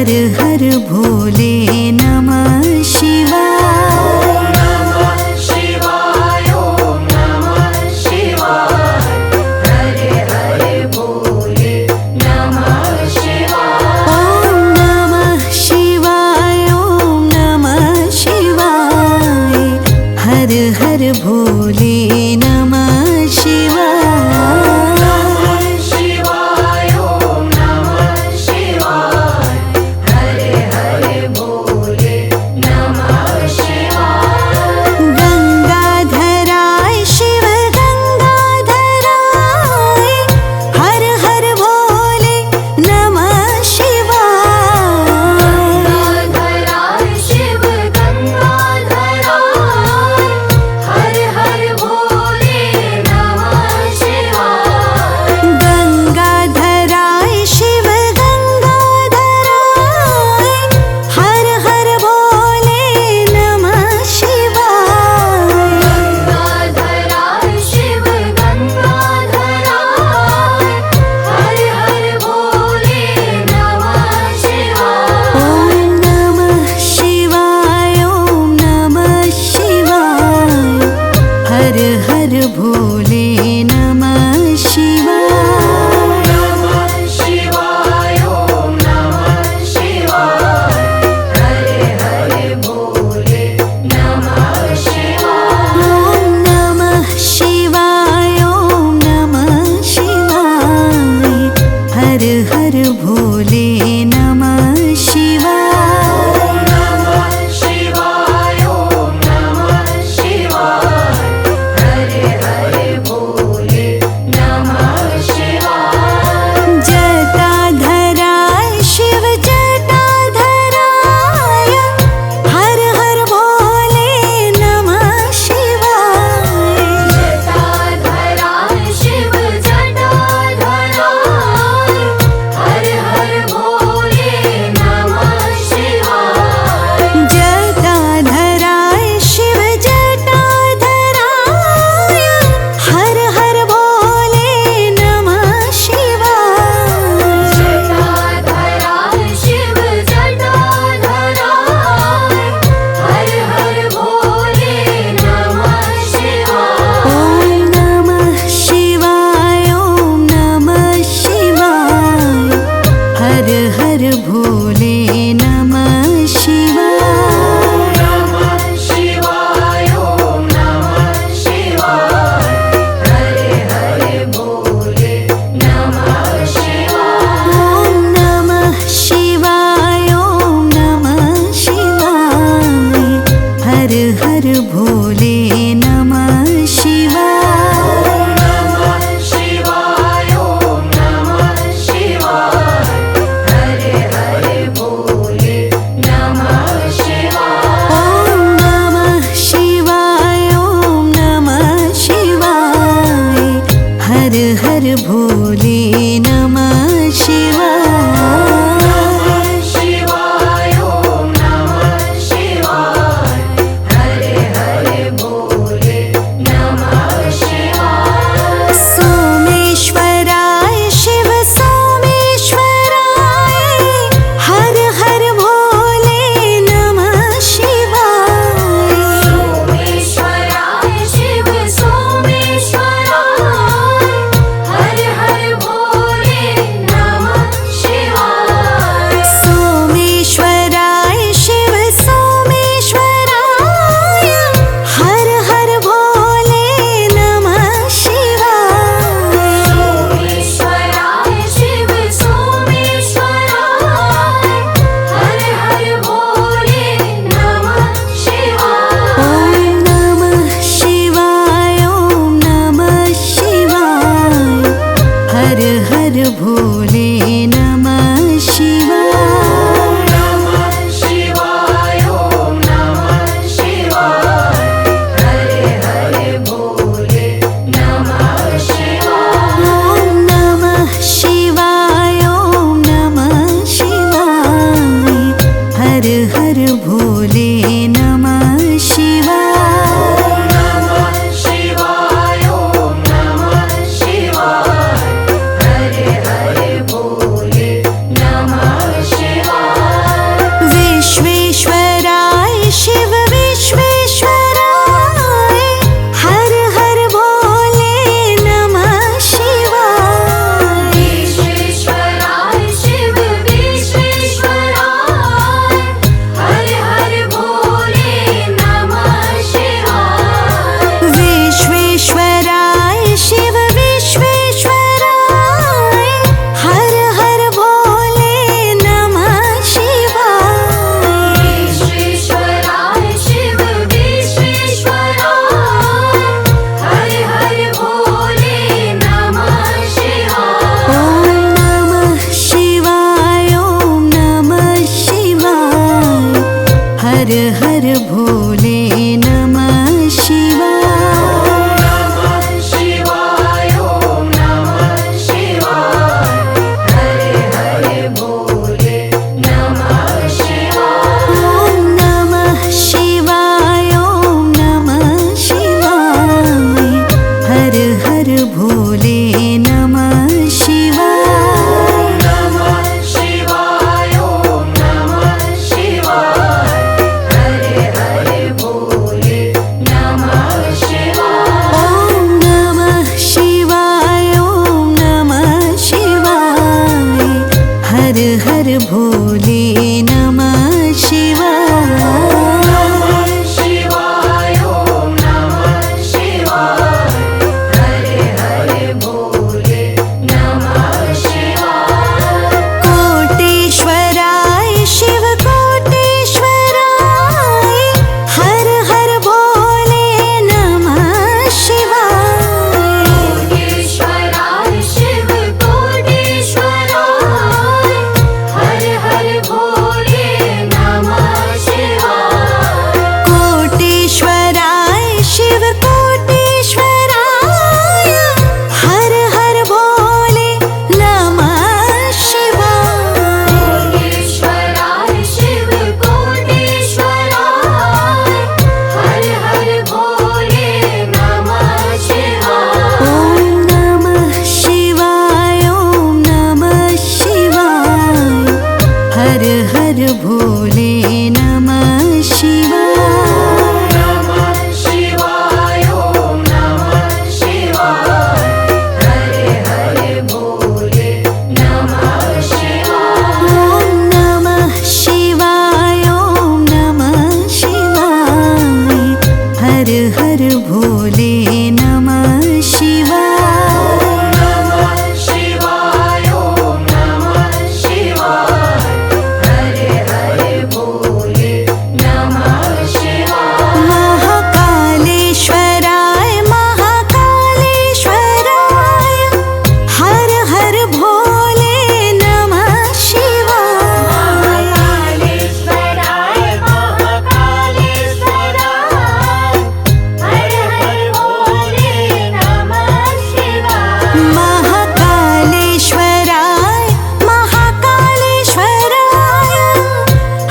हर हर भोले नमः शिवाय। नमः शिवाय ओम नमः शिवाय। हरे हरे भोले नमः शिवाय। ओम नमः शिवाय ओम नमः शिवाय। हर हर भोले नमः शिवाय। भोले हर हर भोले नमः शिवाय। नमः शिवाय ॐ नमः शिवाय हरे हरे भोले नमः शिवाय। ॐ नमः शिवाय ॐ नमः शिवाय हर हर भोले नमः शिवाय। नमः शिवाय ॐ नमः शिवाय हरे हरे भोले नमः शिवाय। ॐ नमः शिवाय ॐ नमः शिवाय हर हर भोले नमः शिवाय। नमः शिवाय ॐ नमः शिवाय हरे हरे भोले नमः शिवाय। कोटेश्वराय शिव कोटेश्वराय हर हर भोले नमः शिवाय। कोटेश्वराय शिव कोटेश्वराय हर हर भोले नमः शिवाय। कोटेश्वराय शिव कोटेश्वराय हर हर भोले नमः शिवाय। कोटेश्वराय शिव कोटेश्वराय हर हर भोले नमः शिवाय। ॐ नमः शिवाय ॐ नमः शिवाय हर हर भोले नमः शिवाय। नमः शिवाय ॐ नमः शिवाय हरे हरे भोले नमः शिवाय। ॐ नमः शिवाय ॐ नमः शिवाय हर हर भोले नमः शिवाय। नमः शिवाय ॐ नमः शिवाय हरे हरे भोले नमः शिवाय। महाकालेश्वराय महाकालेश्वराय हर हर भोले नमः शिवाय। महाकालेश्वराय महाकालेश्वराय हर हर भोले नमः शिवाय। महाकालेश्वराय महाकालेश्वराय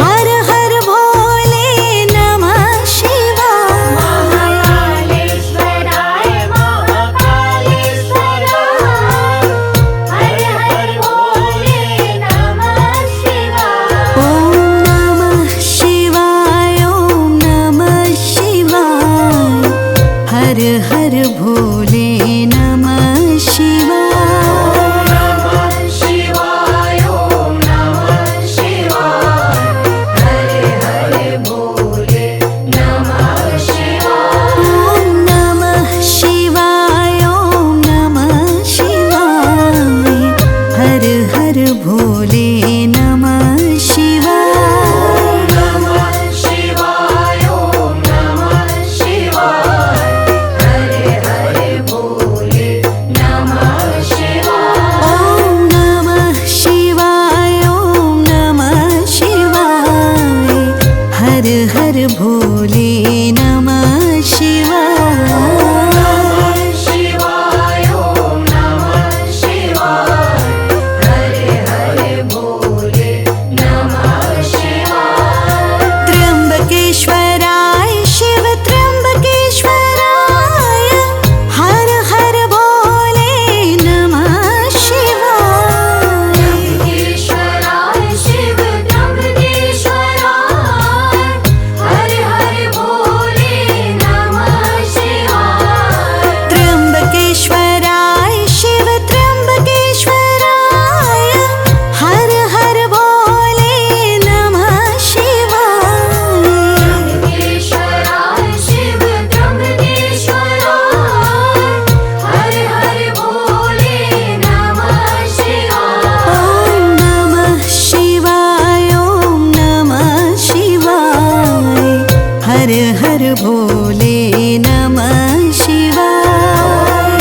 हर हर भोले नमः शिवाय। महाकालेश्वराय महाकालेश्वराय हर हर भोले नमः शिवाय। ॐ नमः शिवाय ॐ नमः शिवाय हर हर भोले नमः शिवाय। नमः शिवाय ॐ नमः शिवाय हरे हरे भोले नमः शिवाय। ॐ नमः शिवाय ॐ नमः शिवाय हर हर भोले नमः शिवाय। नमः शिवाय ॐ नमः शिवाय हरे हरे भोले नमः शिवाय। ॐ नमः शिवाय ॐ नमः शिवाय हर हर भोले नमः शिवाय। नमः शिवाय ॐ नमः शिवाय हरे हरे भोले नमः शिवाय। त्र्यंबकेश्वराय शिव त्र्यंबकेश्वराय हर हर भोले नमः शिवाय। त्र्यंबकेश्वराय शिव त्र्यंबकेश्वराय हर हर भोले नमः शिवाय। त्र्यंबकेश्वराय शिव त्र्यंबकेश्वराय हर हर भोले नमः शिवाय। त्र्यंबकेश्वराय शिव त्र्यंबकेश्वराय हर हर भोले नमः शिवाय। ॐ नमः शिवाय ॐ नमः शिवाय हर हर भोले नमः शिवाय।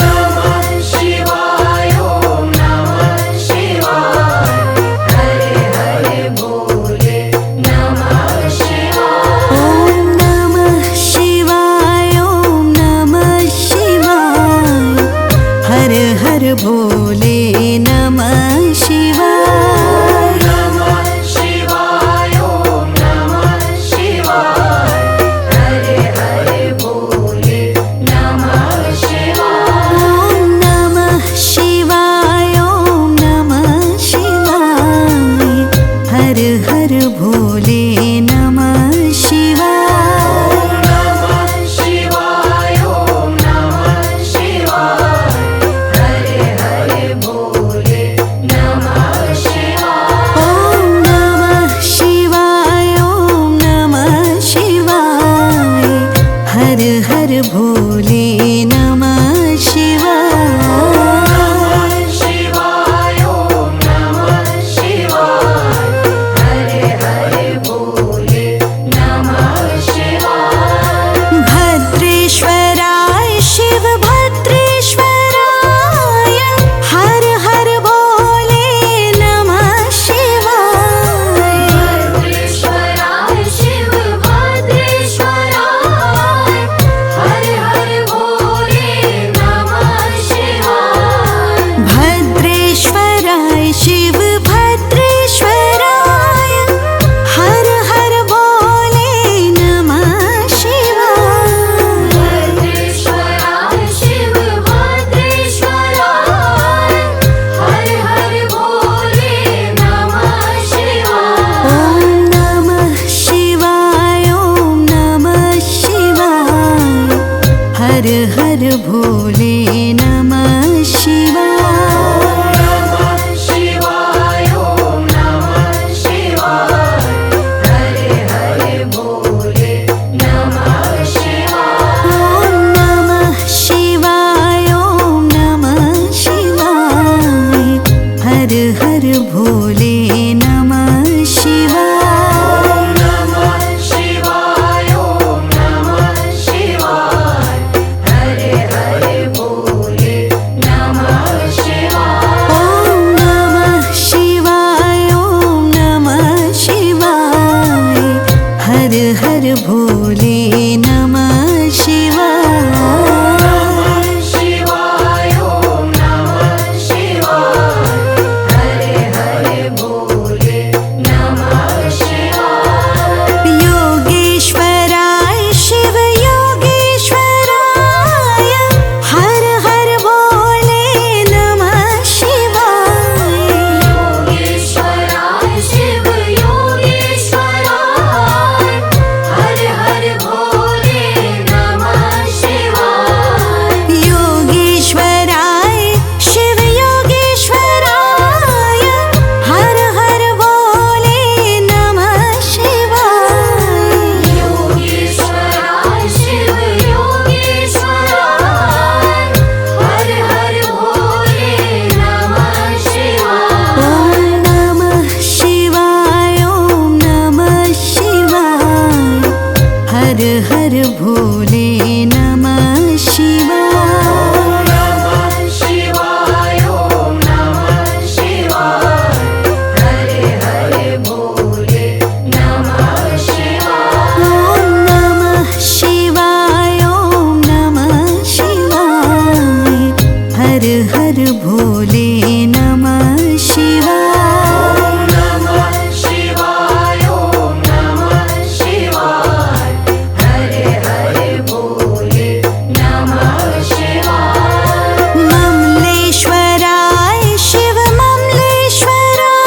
नमः शिवाय ॐ नमः शिवाय हरे हरे भोले नमः शिवाय। हर भोले नमः शिवाय। नमः शिवाय ओम नमः शिवाय हरे हरे भोले नमः शिवाय। ॐ नमः शिवाय ॐ नमः शिवाय हर हर भोले नमः शिवाय। नमः शिवाय ओम नमः शिवाय हरे हरे भोले नमः शिवाय। भद्रेश्वराय शिव भद्रेश्वराय हर हर भोले नमः शिवाय। भद्रेश्वराय शिव भद्रेश्वराय हर हर भोले नमः शिवाय। भद्रेश्वराय शिव भद्रेश्वराय हर हर भोले नमः शिवाय। भद्रेश्वराय शिव भद्रेश्वराय हर हर भोले नमः शिवाय। ॐ नमः शिवाय ॐ नमः शिवाय हर हर भोले नमः शिवाय। नमः शिवाय ओम नमः शिवाय हरे हरे भोले नमः शिवाय। ॐ नमः शिवाय ॐ नमः शिवाय हर हर भोले नमः शिवाय। नमः शिवाय ओम नमः शिवाय हरे हरे भोले नमः शिवाय। ॐ नमः शिवाय ॐ नमः शिवाय हर हर भोले नमः शिवाय। नमः शिवाय ओम नमः शिवाय हरे हरे भोले नमः शिवाय। योगेश्वराय शिव योगेश्वराय हर हर भोले नमः शिवाय। योगेश्वराय शिव योगेश्वराय हर हर भोले नमः शिवाय। योगेश्वराय शिव योगेश्वराय हर हर भोले नमः शिवाय। योगेश्वराय शिव योगेश्वराय हर हर भोले नमः शिवाय। ॐ नमः शिवाय ॐ नमः शिवाय हर हर भोले नमः शिवाय। नमः शिवाय ओम नमः शिवाय हरे हरे भोले नमः शिवाय। ॐ नमः शिवाय ॐ नमः शिवाय हर हर भोले नमः शिवाय। नमः शिवाय ओम नमः शिवाय हरे हरे भोले नमः शिवाय। ममलेश्वराय शिव ममलेश्वराय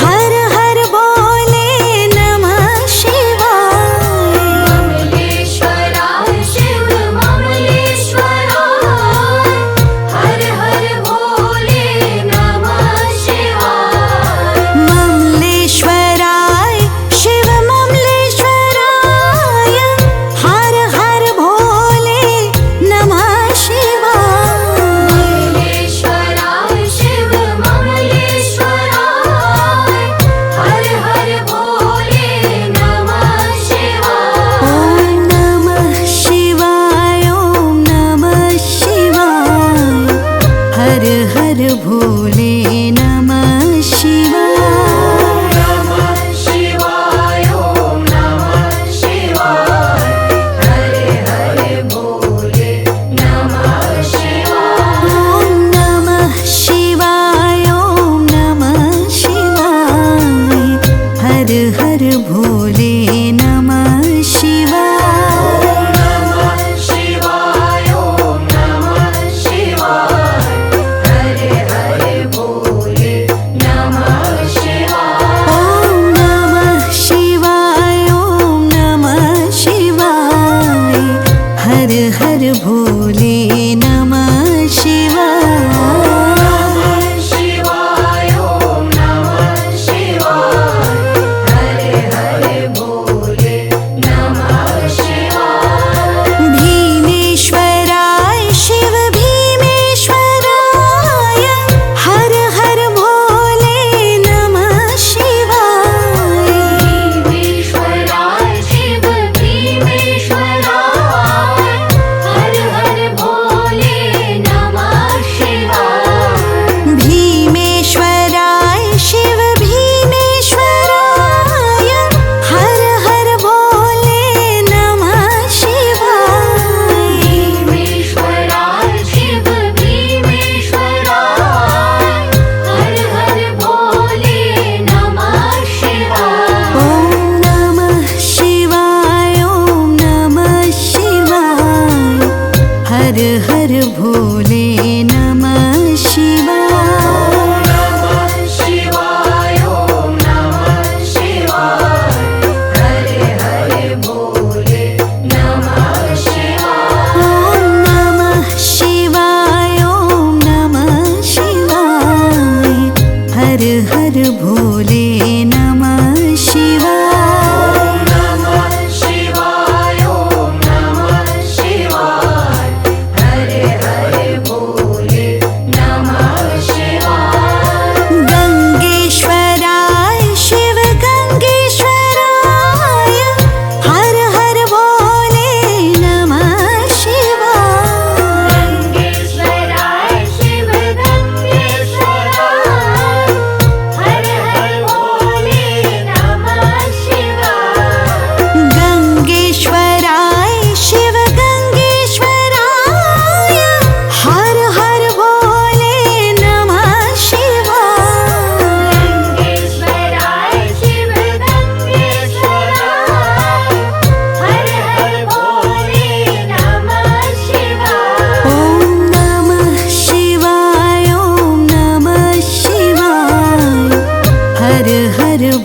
हर हर भोले नमः शिवाय। ममलेश्वराय शिव ममलेश्वराय हर हर भोले नमः शिवाय। ममलेश्वराय शिव ममलेश्वराय हर हर भोले नमः शिवाय। ममलेश्वराय शिव ममलेश्वराय हर हर भोले नमः शिवाय। ॐ नमः शिवाय ॐ नमः शिवाय हर हर भोले नमः शिवाय। नमः शिवाय ओम नमः शिवाय हरे हरे भोले नमः शिवाय। ॐ नमः शिवाय ॐ नमः शिवाय हर हर भोले नमः शिवाय। नमः शिवाय ओम नमः शिवाय हरे हरे भोले नमः शिवाय।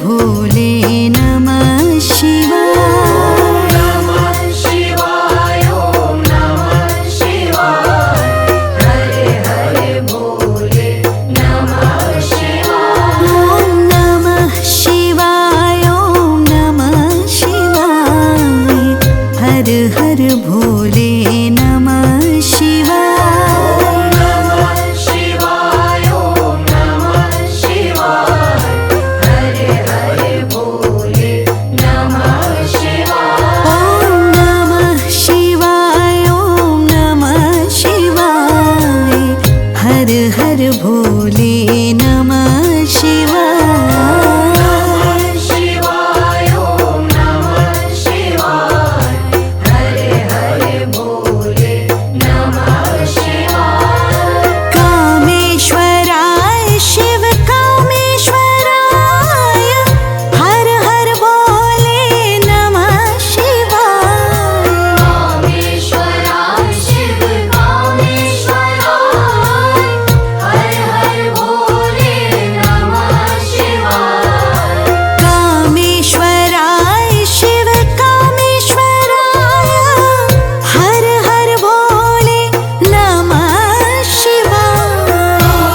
भोले नमः शिवाय। नमः शिवाय ॐ नमः शिवाय हरे हरे भोले नमः शिवाय। ॐ नमः शिवाय ॐ नमः शिवाय हर हर भोले नमः शिवाय। नमः शिवाय ॐ नमः शिवाय हरे हरे भोले नमः शिवाय। ॐ नमः शिवाय ॐ नमः शिवाय हर हर भोले नमः शिवाय। नमः शिवाय ॐ नमः शिवाय हरे हरे भोले नमः शिवाय। कामेश्वराय शिव कामेश्वराय हर हर भोले नमः शिवाय। कामेश्वराय शिव कामेश्वराय हर हर भोले नमः शिवाय। कामेश्वराय शिव कामेश्वराय हर हर भोले नमः शिवाय।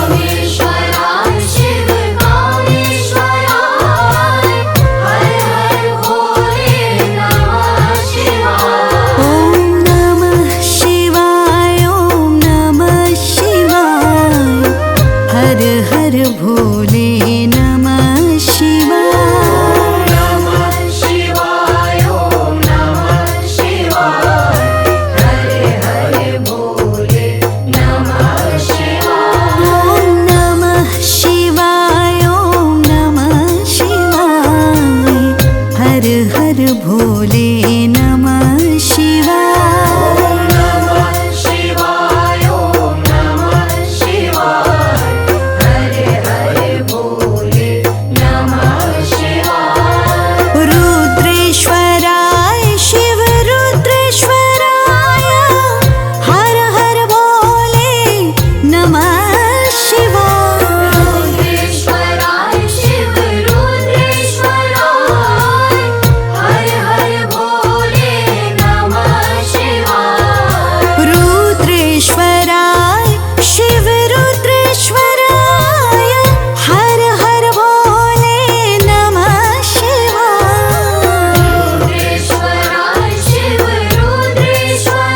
कामेश्वराय शिव कामेश्वराय हर हर भोले नमः शिवाय। ॐ नमः शिवाय ॐ नमः शिवाय हर हर भोले नमः शिवाय। नमः शिवाय ॐ नमः शिवाय हरे हरे भोले नमः शिवाय। ॐ नमः शिवाय ॐ नमः शिवाय हर हर भोले नमः शिवाय। नमः शिवाय ॐ नमः शिवाय हरे हरे भोले नमः शिवाय। रुद्रेश्वराय शिव रुद्रेश्वराय हर हर भोले नमः शिवाय। रुद्रेश्वराय शिव रुद्रेश्वराय हर हर भोले नमः शिवाय। रुद्रेश्वराय शिव रुद्रेश्वराय हर हर भोले नमः शिवाय। रुद्रेश्वराय शिव रुद्रेश्वराय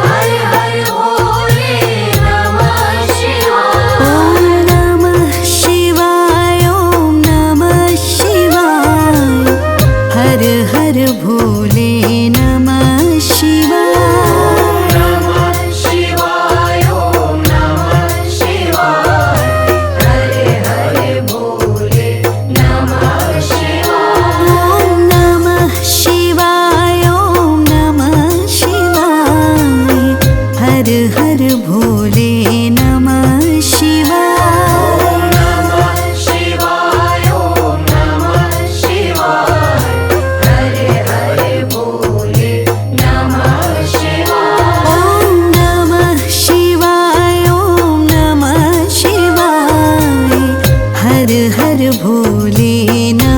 हर हर भोले नमः शिवाय। ॐ नमः शिवाय ॐ नमः शिवाय हर हर भोले नमः शिवाय। नमः शिवाय ॐ नमः शिवाय हरे हरे भोले नमः शिवाय। ॐ नमः शिवाय ॐ नमः शिवाय हर हर भोले नमः शिवाय। नमः शिवाय ॐ नमः शिवाय हरे हरे भोले नमः शिवाय। ॐ नमः शिवाय ॐ नमः शिवाय हर हर भोले नमः